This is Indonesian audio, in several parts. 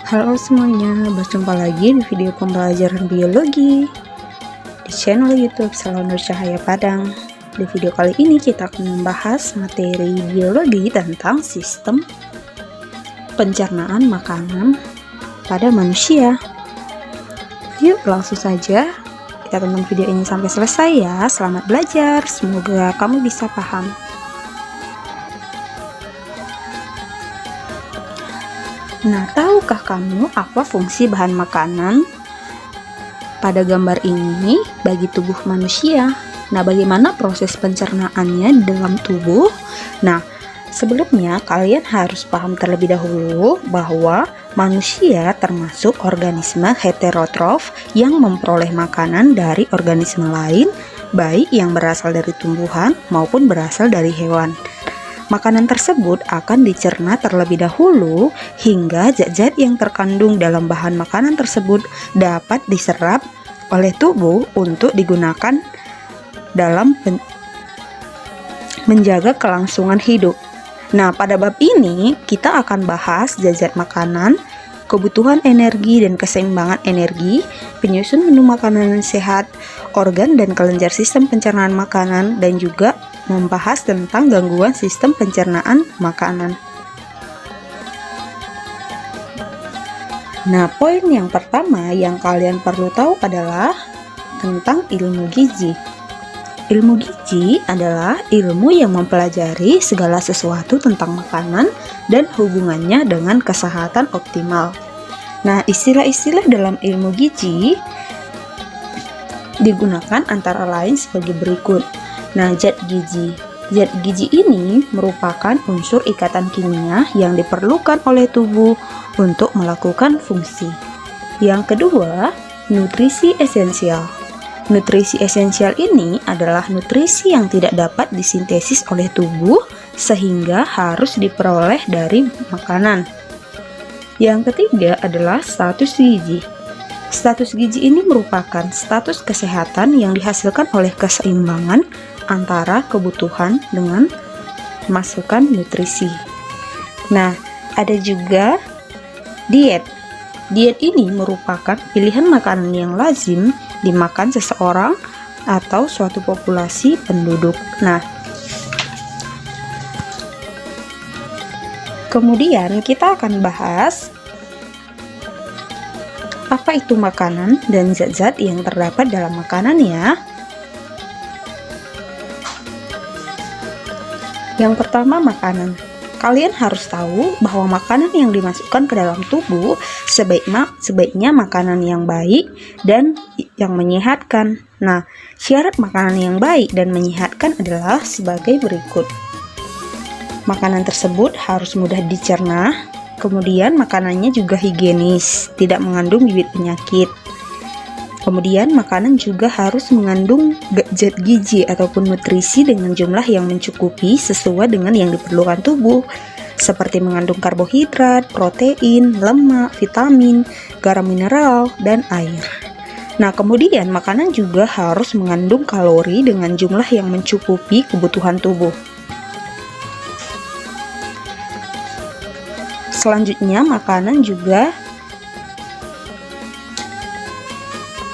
Halo semuanya, berjumpa lagi di video pembelajaran biologi di channel YouTube Salon Nur Cahaya Padang. Di video kali ini kita akan membahas materi biologi tentang sistem pencernaan makanan pada manusia. Yuk langsung saja kita tonton video ini sampai selesai ya. Selamat belajar, semoga kamu bisa paham. Nah, tahukah kamu apa fungsi bahan makanan pada gambar ini bagi tubuh manusia? Nah, bagaimana proses pencernaannya dalam tubuh? Nah, sebelumnya kalian harus paham terlebih dahulu bahwa manusia termasuk organisme heterotrof yang memperoleh makanan dari organisme lain, baik yang berasal dari tumbuhan maupun berasal dari hewan. Makanan tersebut akan dicerna terlebih dahulu hingga zat-zat yang terkandung dalam bahan makanan tersebut dapat diserap oleh tubuh untuk digunakan dalam menjaga kelangsungan hidup. Nah, pada bab ini kita akan bahas zat-zat makanan, kebutuhan energi dan keseimbangan energi, penyusun menu makanan yang sehat, organ dan kelenjar sistem pencernaan makanan, dan juga membahas tentang gangguan sistem pencernaan makanan. Nah, poin yang pertama yang kalian perlu tahu adalah tentang ilmu gizi. Ilmu gizi adalah ilmu yang mempelajari segala sesuatu tentang makanan dan hubungannya dengan kesehatan optimal. Nah, istilah-istilah dalam ilmu gizi digunakan antara lain sebagai berikut. Nah, zat gizi. Zat gizi ini merupakan unsur ikatan kimia yang diperlukan oleh tubuh untuk melakukan fungsi. Yang kedua, nutrisi esensial. Nutrisi esensial ini adalah nutrisi yang tidak dapat disintesis oleh tubuh sehingga harus diperoleh dari makanan. Yang ketiga adalah status gizi. Status gizi ini merupakan status kesehatan yang dihasilkan oleh keseimbangan antara kebutuhan dengan masukan nutrisi. Nah, ada juga diet. Diet ini merupakan pilihan makanan yang lazim dimakan seseorang atau suatu populasi penduduk. Nah, kemudian kita akan bahas apa itu makanan dan zat-zat yang terdapat dalam makanan ya. Yang pertama, makanan. Kalian harus tahu bahwa makanan yang dimasukkan ke dalam tubuh sebaiknya makanan yang baik dan yang menyehatkan. Nah, syarat makanan yang baik dan menyehatkan adalah sebagai berikut. Makanan tersebut harus mudah dicerna, kemudian makanannya juga higienis, tidak mengandung bibit penyakit. Kemudian makanan juga harus mengandung zat gizi ataupun nutrisi dengan jumlah yang mencukupi sesuai dengan yang diperlukan tubuh, seperti mengandung karbohidrat, protein, lemak, vitamin, garam mineral, dan air. Nah, kemudian makanan juga harus mengandung kalori dengan jumlah yang mencukupi kebutuhan tubuh. Selanjutnya, makanan juga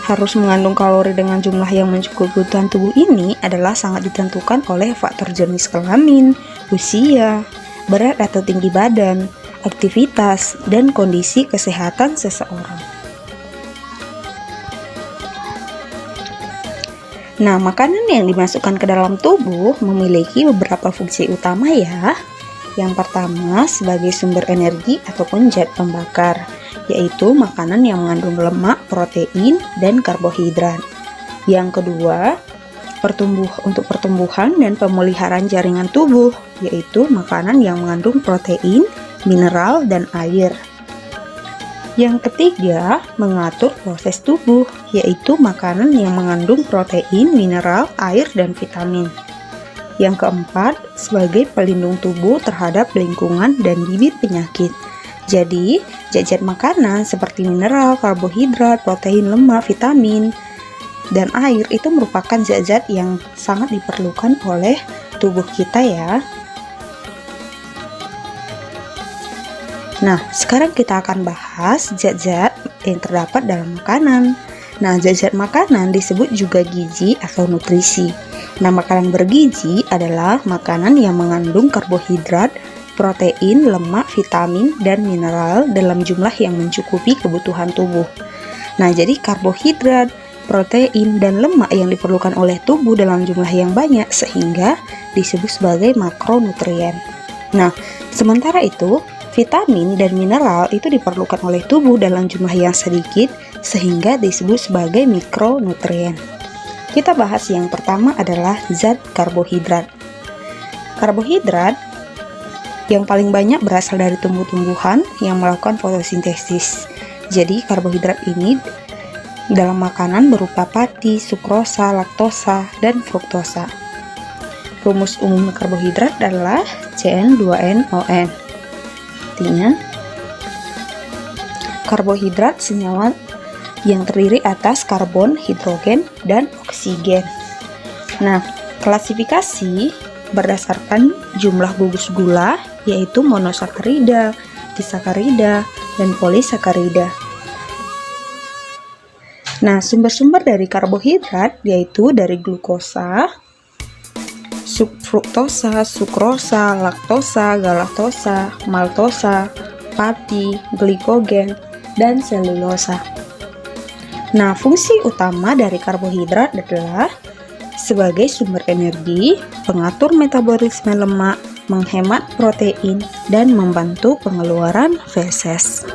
harus mengandung kalori dengan jumlah yang mencukupi kebutuhan tubuh. Ini adalah sangat ditentukan oleh faktor jenis kelamin, usia, berat atau tinggi badan, aktivitas, dan kondisi kesehatan seseorang. Nah, makanan yang dimasukkan ke dalam tubuh memiliki beberapa fungsi utama ya. Yang pertama, sebagai sumber energi ataupun zat pembakar, yaitu makanan yang mengandung lemak, protein, dan karbohidrat. Yang kedua, untuk pertumbuhan dan pemeliharaan jaringan tubuh, yaitu makanan yang mengandung protein, mineral, dan air. Yang ketiga, mengatur proses tubuh, yaitu makanan yang mengandung protein, mineral, air, dan vitamin. Yang keempat, sebagai pelindung tubuh terhadap lingkungan dan bibit penyakit. Jadi, zat-zat makanan seperti mineral, karbohidrat, protein, lemak, vitamin, dan air itu merupakan zat-zat yang sangat diperlukan oleh tubuh kita ya. Nah, sekarang kita akan bahas zat-zat yang terdapat dalam makanan. Nah, zat-zat makanan disebut juga gizi atau nutrisi. Nah, makanan bergizi adalah makanan yang mengandung karbohidrat, protein, lemak, vitamin, dan mineral dalam jumlah yang mencukupi kebutuhan tubuh. Nah, jadi karbohidrat, protein, dan lemak yang diperlukan oleh tubuh dalam jumlah yang banyak sehingga disebut sebagai makronutrien. Nah, sementara itu, vitamin dan mineral itu diperlukan oleh tubuh dalam jumlah yang sedikit sehingga disebut sebagai mikronutrien. Kita bahas yang pertama adalah zat karbohidrat. Karbohidrat yang paling banyak berasal dari tumbuh-tumbuhan yang melakukan fotosintesis. Jadi karbohidrat ini dalam makanan berupa pati, sukrosa, laktosa, dan fruktosa. Rumus umum karbohidrat adalah CN2NON. Artinya, karbohidrat senyawa yang terdiri atas karbon, hidrogen, dan oksigen. Nah, klasifikasi berdasarkan jumlah gugus gula, yaitu monosakarida, disakarida, dan polisakarida. Nah, sumber-sumber dari karbohidrat yaitu dari glukosa, fruktosa, sukrosa, laktosa, galaktosa, maltosa, pati, glikogen, dan selulosa. Nah, fungsi utama dari karbohidrat adalah sebagai sumber energi, pengatur metabolisme lemak, menghemat protein, dan membantu pengeluaran feses.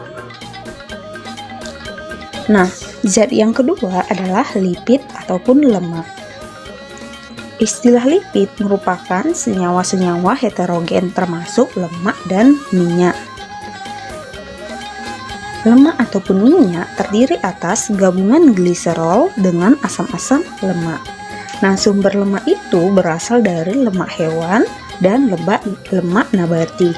Nah, zat yang kedua adalah lipid ataupun lemak. Istilah lipid merupakan senyawa-senyawa heterogen termasuk lemak dan minyak. Lemak ataupun minyak terdiri atas gabungan gliserol dengan asam-asam lemak. Nah, sumber lemak itu berasal dari lemak hewan dan lemak nabati.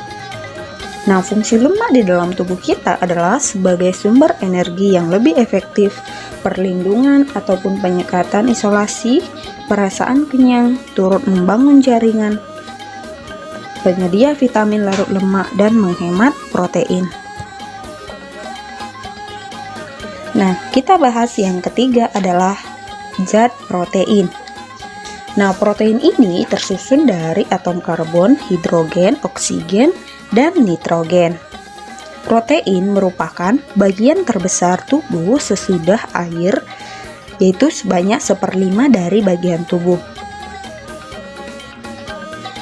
Nah, fungsi lemak di dalam tubuh kita adalah sebagai sumber energi yang lebih efektif, perlindungan ataupun penyekatan isolasi, perasaan kenyang, turut membangun jaringan, penyedia vitamin larut lemak, dan menghemat protein. Nah, kita bahas yang ketiga adalah zat protein. Nah, protein ini tersusun dari atom karbon, hidrogen, oksigen, dan nitrogen. Protein merupakan bagian terbesar tubuh sesudah air, yaitu sebanyak 1/5 dari bagian tubuh.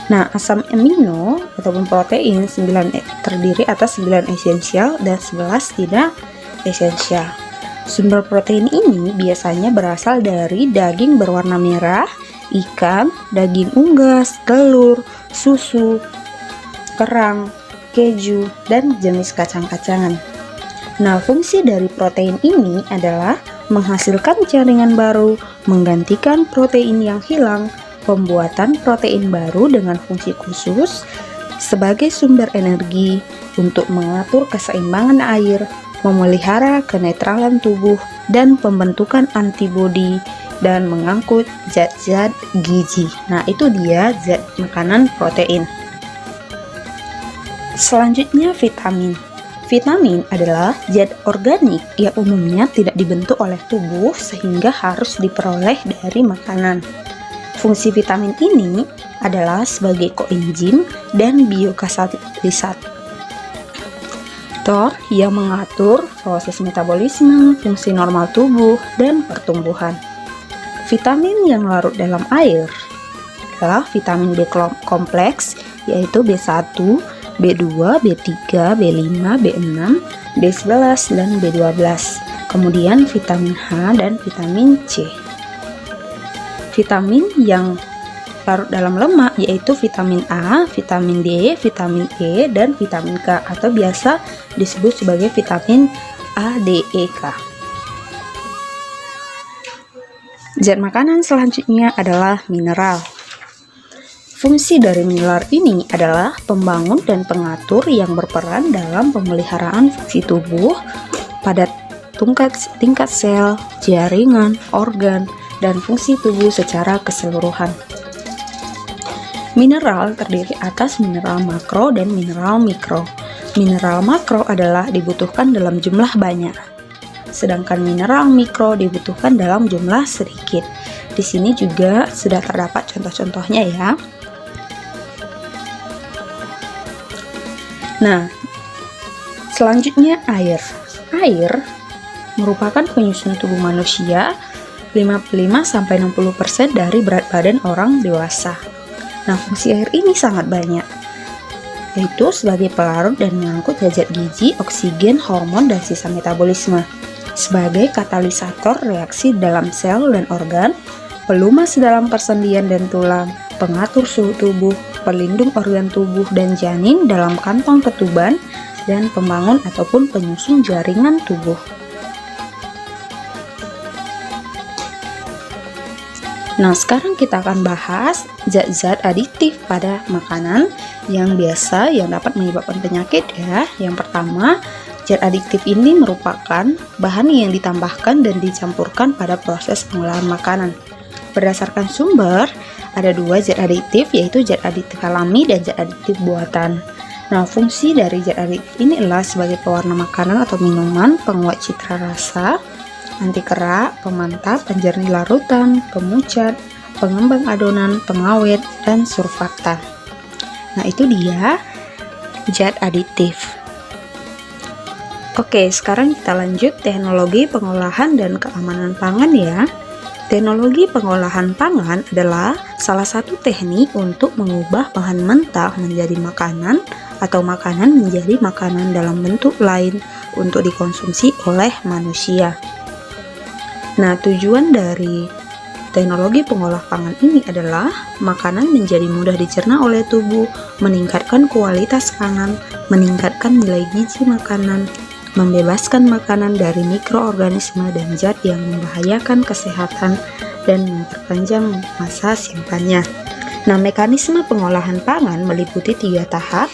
Nah, asam amino ataupun protein terdiri atas 9 esensial dan 11 tidak esensial. Sumber protein ini biasanya berasal dari daging berwarna merah, ikan, daging unggas, telur, susu, kerang, keju, dan jenis kacang-kacangan. Nah, fungsi dari protein ini adalah menghasilkan jaringan baru, menggantikan protein yang hilang, pembuatan protein baru dengan fungsi khusus sebagai sumber energi untuk mengatur keseimbangan air, memelihara kenetralan tubuh, dan pembentukan antibodi, dan mengangkut zat-zat gizi. Nah, itu dia zat makanan protein. Selanjutnya vitamin. Vitamin adalah zat organik yang umumnya tidak dibentuk oleh tubuh sehingga harus diperoleh dari makanan. Fungsi vitamin ini adalah sebagai koenzim dan biokatalisator yang mengatur proses metabolisme, fungsi normal tubuh, dan pertumbuhan. Vitamin yang larut dalam air adalah vitamin B kompleks, yaitu B1, B2, B3, B5, B6, B11, dan B12. Kemudian vitamin H dan vitamin C. Vitamin yang larut dalam lemak yaitu vitamin A, vitamin D, vitamin E, dan vitamin K atau biasa disebut sebagai vitamin A, D, E, K. Zat makanan selanjutnya adalah mineral. Fungsi dari mineral ini adalah pembangun dan pengatur yang berperan dalam pemeliharaan fungsi tubuh pada tingkat sel, jaringan, organ, dan fungsi tubuh secara keseluruhan. Mineral terdiri atas mineral makro dan mineral mikro. Mineral makro adalah dibutuhkan dalam jumlah banyak, sedangkan mineral mikro dibutuhkan dalam jumlah sedikit. Di sini juga sudah terdapat contoh-contohnya ya. Nah, selanjutnya air. Air merupakan penyusun tubuh manusia 55-60% dari berat badan orang dewasa. Nah, fungsi air ini sangat banyak, yaitu sebagai pelarut dan mengangkut zat gizi, oksigen, hormon, dan sisa metabolisme, sebagai katalisator reaksi dalam sel dan organ, pelumas dalam persendian dan tulang, pengatur suhu tubuh, pelindung organ tubuh dan janin dalam kantong ketuban, dan pembangun ataupun penyusun jaringan tubuh. Nah, sekarang kita akan bahas zat-zat adiktif pada makanan yang dapat menyebabkan penyakit ya. Yang pertama, zat adiktif ini merupakan bahan yang ditambahkan dan dicampurkan pada proses pengolahan makanan. Berdasarkan sumber, ada dua zat adiktif, yaitu zat adiktif alami dan zat adiktif buatan. Nah, fungsi dari zat adiktif ini adalah sebagai pewarna makanan atau minuman, penguat citra rasa, anti kerak, pemantap, penjernih larutan, pemucat, pengembang adonan, pengawet, dan surfaktan. Nah, itu dia zat adiktif. Oke, sekarang kita lanjut teknologi pengolahan dan keamanan pangan ya. Teknologi pengolahan pangan adalah salah satu teknik untuk mengubah bahan mentah menjadi makanan atau makanan menjadi makanan dalam bentuk lain untuk dikonsumsi oleh manusia. Nah, tujuan dari teknologi pengolah pangan ini adalah makanan menjadi mudah dicerna oleh tubuh, meningkatkan kualitas pangan, meningkatkan nilai gizi makanan, membebaskan makanan dari mikroorganisme dan zat yang membahayakan kesehatan, dan memperpanjang masa simpannya. Nah, mekanisme pengolahan pangan meliputi 3 tahap,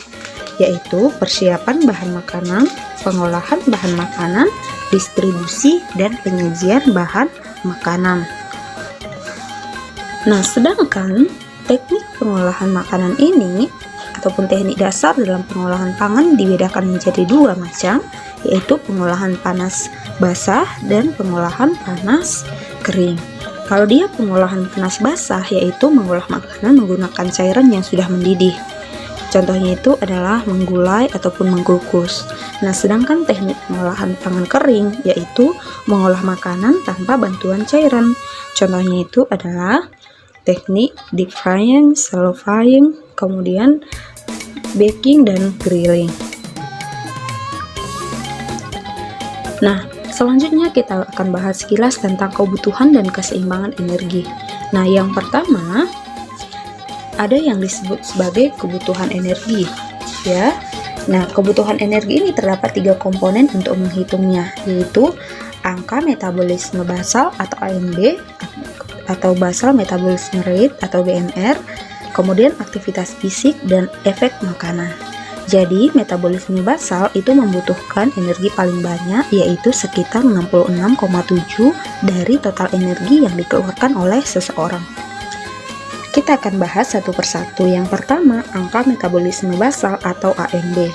yaitu persiapan bahan makanan, pengolahan bahan makanan, distribusi, dan penyajian bahan makanan. Nah, sedangkan teknik pengolahan makanan ini ataupun teknik dasar dalam pengolahan pangan dibedakan menjadi 2 macam, yaitu pengolahan panas basah dan pengolahan panas kering. Kalau dia pengolahan panas basah, yaitu mengolah makanan menggunakan cairan yang sudah mendidih. Contohnya itu adalah menggulai ataupun mengukus. Nah, sedangkan teknik pengolahan pangan kering yaitu mengolah makanan tanpa bantuan cairan. Contohnya itu adalah teknik deep frying, shallow frying, kemudian baking dan grilling. Nah, selanjutnya kita akan bahas sekilas tentang kebutuhan dan keseimbangan energi. Nah, yang pertama ada yang disebut sebagai kebutuhan energi ya. Nah, kebutuhan energi ini terdapat 3 komponen untuk menghitungnya, yaitu angka metabolisme basal atau AMB atau basal metabolisme rate atau BMR, kemudian aktivitas fisik dan efek makanan. Jadi, metabolisme basal itu membutuhkan energi paling banyak, yaitu sekitar 66,7 dari total energi yang dikeluarkan oleh seseorang. Kita akan bahas satu persatu. Yang pertama, angka metabolisme basal atau AMB.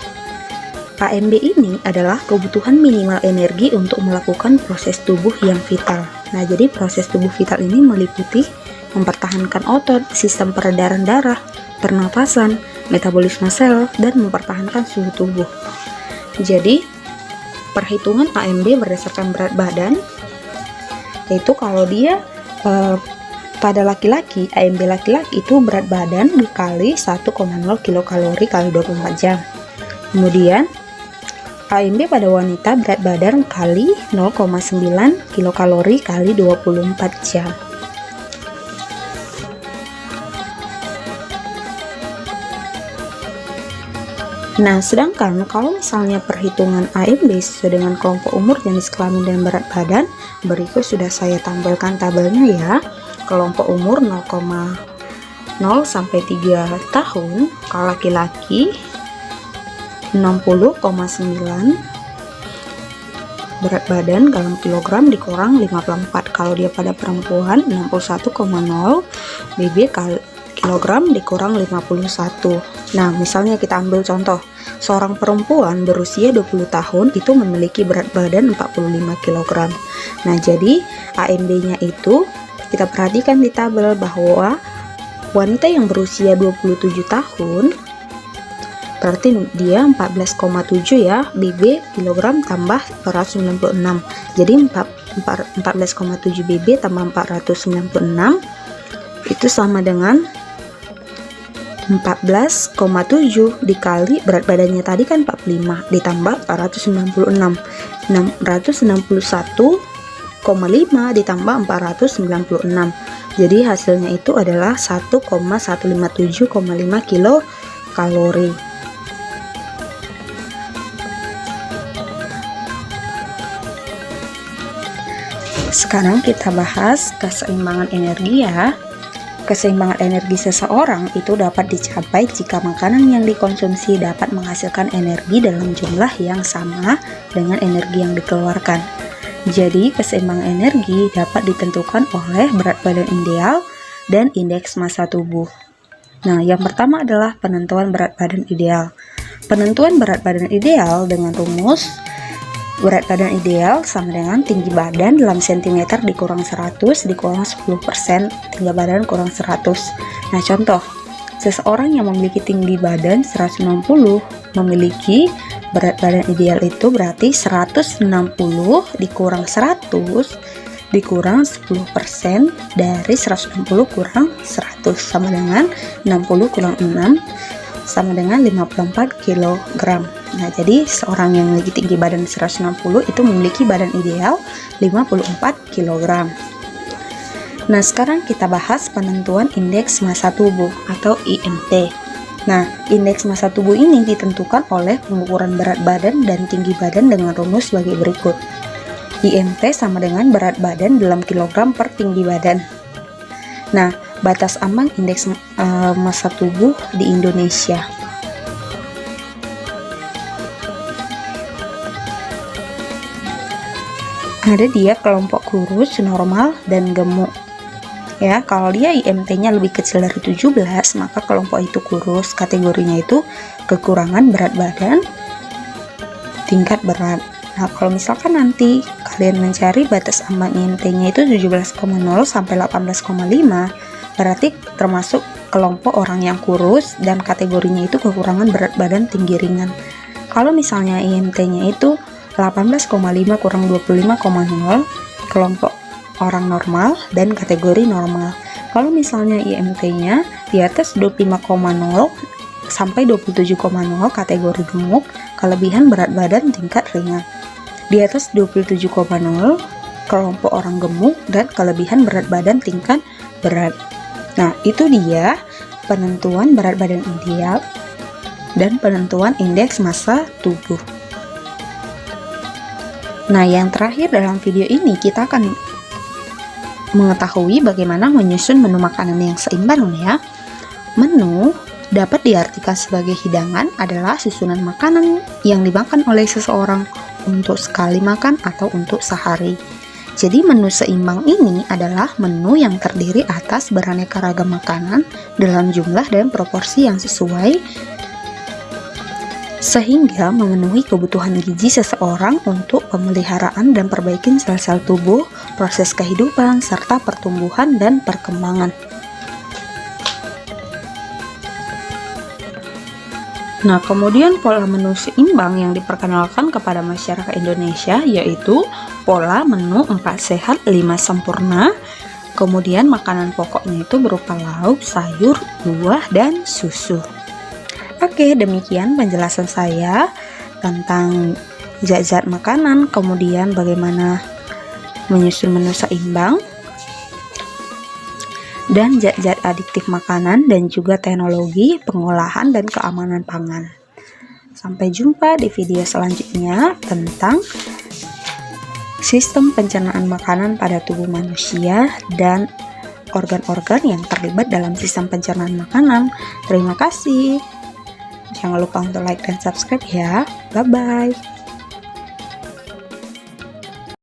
AMB ini adalah kebutuhan minimal energi untuk melakukan proses tubuh yang vital. Nah, jadi proses tubuh vital ini meliputi mempertahankan otot, sistem peredaran darah, pernapasan, metabolisme sel, dan mempertahankan suhu tubuh. Jadi, perhitungan AMB berdasarkan berat badan, yaitu kalau dia pada laki-laki, AMB laki-laki itu berat badan dikali 1,0 kilokalori kali 24 jam. Kemudian AMB pada wanita berat badan kali 0,9 kilokalori kali 24 jam. Nah, sedangkan kalau misalnya perhitungan AMB sesuai dengan kelompok umur, jenis kelamin, dan berat badan, berikut sudah saya tampilkan tabelnya ya. Kelompok umur 0,0 sampai 3 tahun, kalau laki-laki 60,9, berat badan dalam kilogram dikurang 54. Kalau dia pada perempuan 61,0 BB kg dikurang 51. Nah, misalnya kita ambil contoh, seorang perempuan berusia 20 tahun itu memiliki berat badan 45 kg. Nah, jadi AMB-nya itu kita perhatikan di tabel bahwa wanita yang berusia 27 tahun berarti dia 14,7 ya, BB kilogram tambah 496. Jadi 14,7 BB tambah 496 itu sama dengan 14,7 dikali berat badannya tadi kan 45 ditambah 496. 661,5 ditambah 496. Jadi hasilnya itu adalah 1,157,5 kilokalori. Sekarang kita bahas keseimbangan energi ya. Keseimbangan energi seseorang itu dapat dicapai jika makanan yang dikonsumsi dapat menghasilkan energi dalam jumlah yang sama dengan energi yang dikeluarkan. Jadi, keseimbangan energi dapat ditentukan oleh berat badan ideal dan indeks massa tubuh. Nah, yang pertama adalah penentuan berat badan ideal. Penentuan berat badan ideal dengan rumus berat badan ideal sama dengan tinggi badan dalam cm dikurang 100 dikurang 10% tinggi badan kurang 100. Nah, contoh, seseorang yang memiliki tinggi badan 160 memiliki berat badan ideal itu berarti 160 dikurang 100 dikurang 10% dari 160 kurang 100 sama dengan 60 kurang 6 sama dengan 54 kg. Nah, jadi seorang yang memiliki tinggi badan 160 itu memiliki badan ideal 54 kg. Nah, sekarang kita bahas penentuan indeks massa tubuh atau IMT. Nah, indeks massa tubuh ini ditentukan oleh pengukuran berat badan dan tinggi badan dengan rumus sebagai berikut. IMT sama dengan berat badan dalam kilogram per tinggi badan. Nah, batas ambang indeks massa tubuh di Indonesia. Ada dia kelompok kurus, normal, dan gemuk. Ya, kalau dia IMT-nya lebih kecil dari 17, maka kelompok itu kurus. Kategorinya itu kekurangan berat badan, tingkat berat. Nah, kalau misalkan nanti kalian mencari batas ambang IMT-nya itu 17,0 sampai 18,5, berarti termasuk kelompok orang yang kurus dan kategorinya itu kekurangan berat badan tinggi ringan. Kalau misalnya IMT-nya itu 18,5 kurang 25,0, kelompok orang normal dan kategori normal. Kalau misalnya IMT-nya di atas 25,0 sampai 27,0, kategori gemuk, kelebihan berat badan tingkat ringan. Di atas 27,0, kelompok orang gemuk dan kelebihan berat badan tingkat berat. Nah, itu dia penentuan berat badan ideal dan penentuan indeks massa tubuh. Nah, yang terakhir dalam video ini kita akan mengetahui bagaimana menyusun menu makanan yang seimbang ya. Menu dapat diartikan sebagai hidangan adalah susunan makanan yang dimakan oleh seseorang untuk sekali makan atau untuk sehari. Jadi menu seimbang ini adalah menu yang terdiri atas beraneka ragam makanan dalam jumlah dan proporsi yang sesuai sehingga memenuhi kebutuhan gizi seseorang untuk pemeliharaan dan perbaikan sel-sel tubuh, proses kehidupan, serta pertumbuhan dan perkembangan. Nah, kemudian pola menu seimbang yang diperkenalkan kepada masyarakat Indonesia yaitu pola menu 4 sehat 5 sempurna. Kemudian makanan pokoknya itu berupa lauk, sayur, buah, dan susu. Oke, demikian penjelasan saya tentang zat-zat makanan, kemudian bagaimana menyusun menu seimbang, dan zat-zat adiktif makanan, dan juga teknologi pengolahan dan keamanan pangan. Sampai jumpa di video selanjutnya tentang sistem pencernaan makanan pada tubuh manusia dan organ-organ yang terlibat dalam sistem pencernaan makanan. Terima kasih. Jangan lupa untuk like dan subscribe ya. Bye-bye.